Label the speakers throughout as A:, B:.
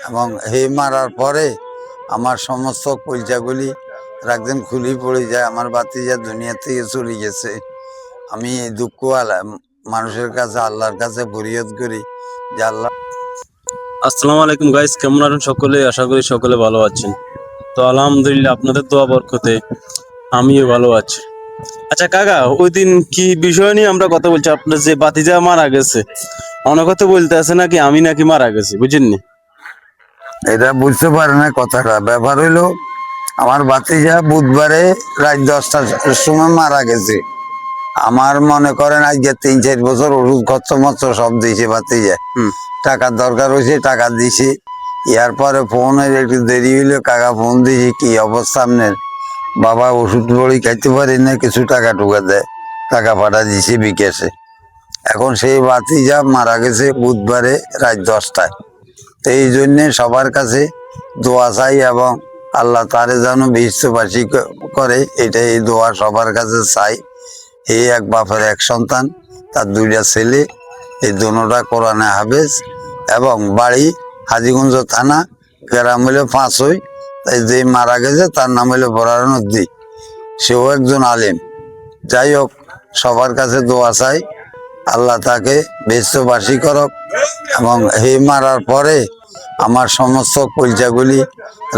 A: এবং হে মারার পরে আমার সমস্ত কলজাগুলি একদিন খুলি পড়ে যায়। আমার বাতিজা দুনিয়া থেকে চলে গেছে। আমি দুঃখ মানুষের কাছে, আল্লাহর কাছে ফরিয়াদ করি যে আল্লাহ।
B: আসসালামু আলাইকুম গাইস, কেমন আছেন সকলে? আশা করি সকলে ভালো আছেন। তো আলহামদুলিল্লাহ, আপনাদের দোয়া বরকতে আমিও ভালো আছি। আচ্ছা কাকা, ওই দিন কি বিষয় নিয়ে আমরা কথা বলছি? আপনার যে বাতিজা মারা গেছে, অনেক কথা বলতে আছে নাকি আমি নাকি মারা গেছি, বুঝেননি?
A: এটা বুঝতে পারে না কথাটা। ব্যাপার হইলো, আমার বাতিজা বুধবারে রাত 10টার সময় মারা গেছে। আমার মনে করেন আজকে 3-4 বছর ওষুধ খরচ মচ্ছ সব দিয়েছে বাতিজা। টাকার দরকার হয়েছে, টাকা দিছি। ইয়ার পরে ফোনের একটু দেরি হইলো, কাকা ফোন দিয়েছি, কি অবস্থা আপনার? বাবা ওষুধ বড়ি খাইতে পারি না, কিছু টাকা টুকা দেয়। টাকা পাঠা দিছি বিকাশে। এখন সেই বাতিজা মারা গেছে বুধবারে রাত 10টায়। তো এই জন্যে সবার কাছে দোয়া চাই এবং আল্লাহ তারে যেন বিশ্ববাসী করে, এটাই এই দোয়া সবার কাছে চাই। এই এক বাপের এক সন্তান, তার 2টা ছেলে, এই দুটা কোরআনে হাফেজ এবং বাড়ি হাজীগঞ্জ থানা, গ্রাম হইল পাঁচই। তাই যে মারা গেছে তার নাম হইল বরার নদী, সেও একজন আলেম। যাই হোক, সবার কাছে দোয়া চাই আল্লাহ তাকে বিশ্ববাসী করক। এবং হে মারার পরে আমার সমস্ত কলজাগুলি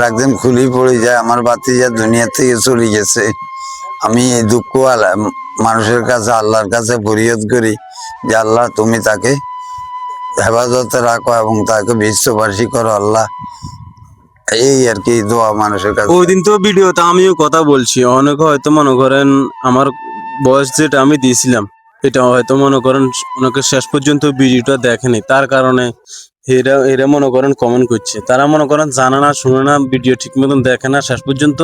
A: একদিন খুলি পড়ে যায়। আমার বাতিজা দুনিয়া থেকে চলে গেছে। আমি এই দুঃখ মানুষের কাছে, আল্লাহর কাছে ফরিয়াদ করি যে আল্লাহ তুমি তাকে হেফাজতে রাখো এবং তাকে বিশ্ববাসী করো আল্লাহ। এই আর কি দোয়া মানুষের কাছে।
B: ওই দিন তো ভিডিওতে আমিও কথা বলছি, অনেকে হয়তো মনে করেন আমার বয়স যেটা আমি দিয়েছিলাম এটা হয়তো মনে করেন অনেকে শেষ পর্যন্ত ভিডিওটা দেখেনি, তার কারণে এরা মনে করেন কমেন্ট করছে। তারা মনে করেন জানে না, শুনে না, ভিডিও ঠিক মতন দেখে না শেষ পর্যন্ত।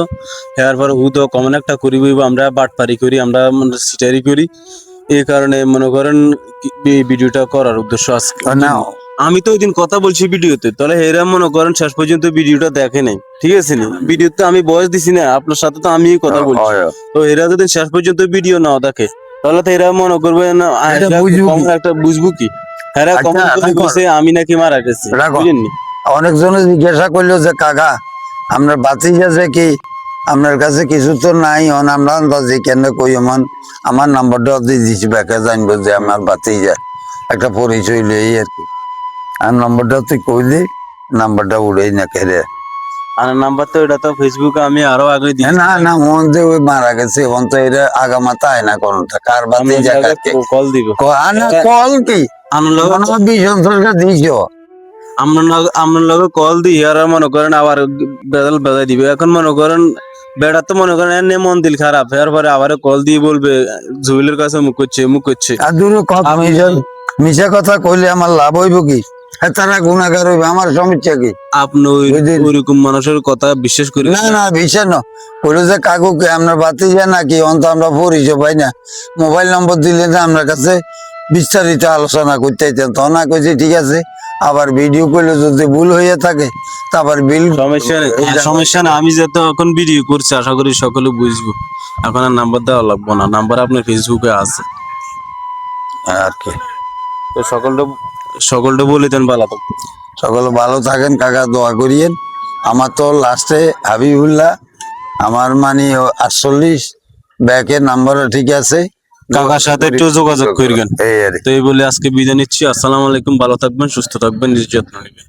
B: এরপর হুদ কমেন্ট একটা করি, আমরা বাটপারি করি, আমরা সিটারি করি। এই কারণে মনে করেন এই ভিডিওটা করার উদ্দেশ্য আজকে। আমি তো ওই দিন কথা বলছি ভিডিওতে, তাহলে এরা মনে করেন শেষ পর্যন্ত ভিডিওটা দেখে নাই, ঠিক আছে নি? ভিডিওতে আমি বয়স দিছি না, আপনার সাথে তো আমি কথা বলছি। তো এরা যদি শেষ পর্যন্ত ভিডিও নাও দেখে, তাহলে তো এরা মনে করবে না একটা বুঝবো কি এরা কমেন্ট করছে আমি নাকি মারা গেছি, বুঝেননি?
A: অনেকজনে জিজ্ঞাসা করলো যে কাকা আপনার বাতিজা যে কি আপনার কাছে কিছু তো নাই, আমরা যে কেন কই এমন আমার নাম্বারটা দিয়ে দিচ্ছি, ব্যাকে জানবো যে আমার বাতিজা একটা পরিচয় লই আর কি। আর নম্বরটা তুই কইলি, নাম্বারটা উড়েই না কেড়ে।
B: আর নাম্বার তো এটা তো ফেসবুকে আমি আরো আগে দিই।
A: না না, মন যে ওই মারা গেছে এখন তো এটা আগামাতা আয় না কোনটা কার বাতিজা
B: কল দিব।
A: কল কি ভীষণ সরকার দিয়েছ
B: আপনার লগে কল দিই আর মনে করেন আবার বেদাল বেদাই দিবে। এখন মনে করেন বেড়া তো মনে করেন এনে মন দিল খারাপ, এরপরে আবার কল দিয়ে বলবে জুয়েলের কাছে মুখ করছে।
A: আর দূর মিশা কথা কইলে আমার লাভ হইব কি? তারা গুণাগার হইবে, আমার সমস্যা কি?
B: আপনি ওইরকম মানুষের কথা বিশ্বাস করি
A: না না, বিশ্বাস না কইলো যে কাকু কে আপনার বাতিজা নাকি অন্ত আমরা পরিচয় পাই না, মোবাইল নম্বর দিলে না আপনার কাছে বিস্তারিত আলোচনা করতে চাইতেন। তখন না কইছে ঠিক আছে, আবার ভিডিও করলে যদি ভুল হয়ে থাকে তারপর বিল
B: সমস্যা না। আমি যত এখন ভিডিও করছি আশা করি সকলে বুঝবো। এখন আর নাম্বার দেওয়া লাগবো না, নাম্বার আপনার ফেসবুকে আছে
A: আর কি।
B: তো সকলটা বলে দেন ভালো থাকবেন।
A: সকলে ভালো থাকেন কাকা, দোয়া করিয়েন। আমার তো লাস্টে হাবিবুল্লাহ, আমার মানে 48 ব্যাকের নাম্বারও ঠিক আছে।
B: কাকার সাথে একটু যোগাযোগ করবেন। তো এই বলে আজকে বিদায় নিচ্ছি। আসসালামু আলাইকুম, ভালো থাকবেন, সুস্থ থাকবেন, নিজ যত্ন নেবেন।